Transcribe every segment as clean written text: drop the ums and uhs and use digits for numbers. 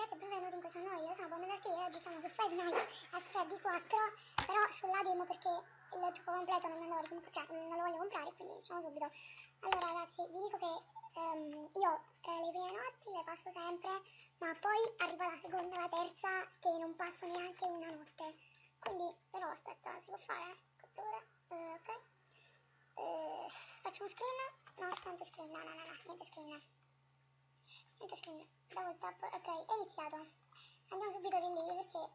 ragazzi, benvenuti in questo nuovo video. Sono Bombendarti e oggi siamo su Five Nights at Freddy 4, però sulla demo perché il gioco completo non lo voglio comprare, quindi iniziamo subito. Allora ragazzi, vi dico che io le prime notti le passo sempre, ma poi arriva la seconda, la terza, che non passo neanche una notte. Quindi, però aspetta, si può fare? Cattura, ok. Faccio uno screen? No, niente screen, no, niente screen. Niente screen, double tap, ok, è iniziato. Andiamo subito di lì perché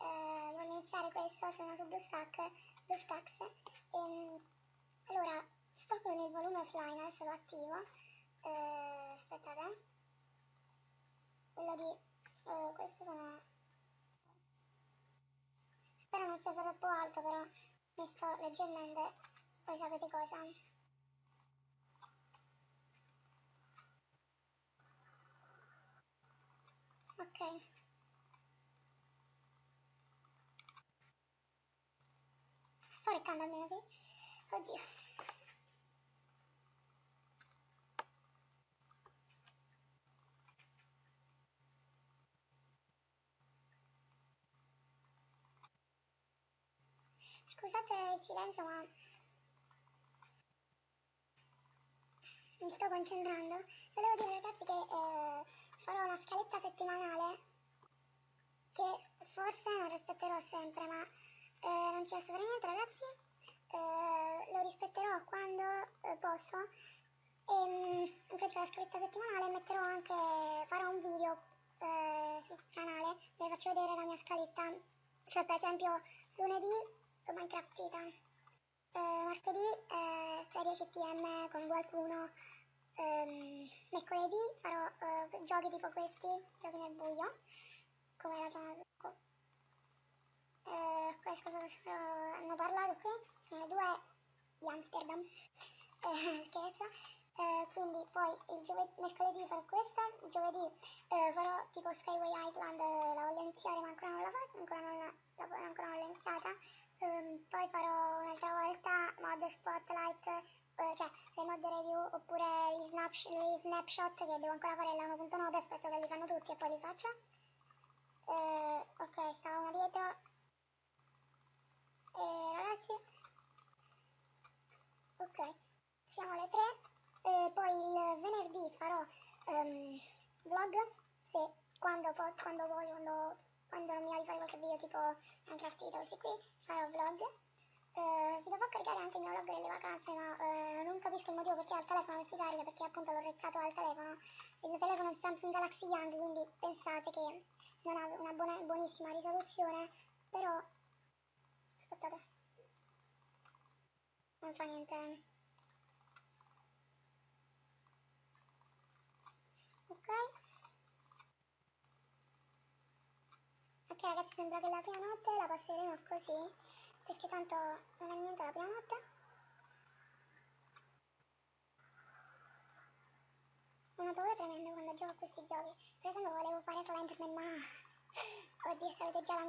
voglio iniziare questo, sono su BlueStacks. Allora, sto con il volume offline, adesso lo attivo. Aspettate. Quello di... questo sono... Spero non sia troppo alto, però mi sto leggermente, poi sapete cosa. Ok. Sto leccando almeno, sì. Oddio. Scusate il silenzio, ma mi sto concentrando. Volevo dire ragazzi che farò una scaletta settimanale che forse non rispetterò sempre, ma non ci posso fare niente ragazzi. Lo rispetterò quando posso. E in pratica la scaletta settimanale metterò anche, farò un video sul canale dove faccio vedere la mia scaletta. Cioè per esempio lunedì Minecraft Titan, martedì serie CTM con qualcuno, mercoledì farò giochi tipo questi, giochi nel buio, come la chiamata. Questo hanno parlato qui, sono due di Amsterdam, scherzo. Quindi poi mercoledì farò questa, giovedì farò tipo Skyway Island, la voglio iniziare ma ancora non l'ho fatta, ancora non l'ho iniziata. Poi farò un'altra volta mod Spotlight, cioè le mod review oppure gli snapshot che devo ancora fare la 1.9, aspetto che li fanno tutti e poi li faccio. Ok, stavamo dietro. Ragazzi, ok, siamo alle 3. Poi il venerdì farò vlog, se quando voglio, quando non mi va di fare qualche video tipo Minecraft, questi qui, farò vlog. Vi dovrò caricare anche il mio vlog delle vacanze, ma non capisco il motivo perché al telefono non si carica, perché appunto l'ho reccato al telefono. Il mio telefono è un Samsung Galaxy Young, quindi pensate che non ha una buonissima risoluzione, però aspettate, non fa niente. Ok. Ok ragazzi, sembra che la prima notte la passeremo così, perché tanto non è niente la prima notte. Ho una paura tremenda quando gioco a questi giochi. Per esempio volevo fare Slenderman, ma... Oddio, sapete già la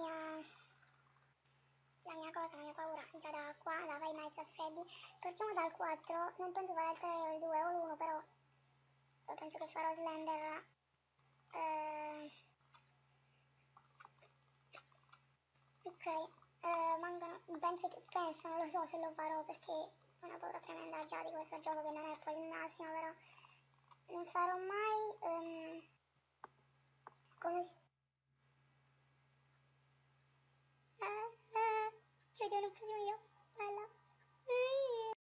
mia cosa, la mia paura, già da qua, da Five Nights at Freddy. Partiamo dal 4, non penso fare il 3 o il 2 o l'1, però penso che farò Slender. Ok, penso, non lo so se lo farò perché ho una paura tremenda già di questo gioco che non è poi il massimo, però non farò mai, come si... ci vediamo in un prossimo video, bella!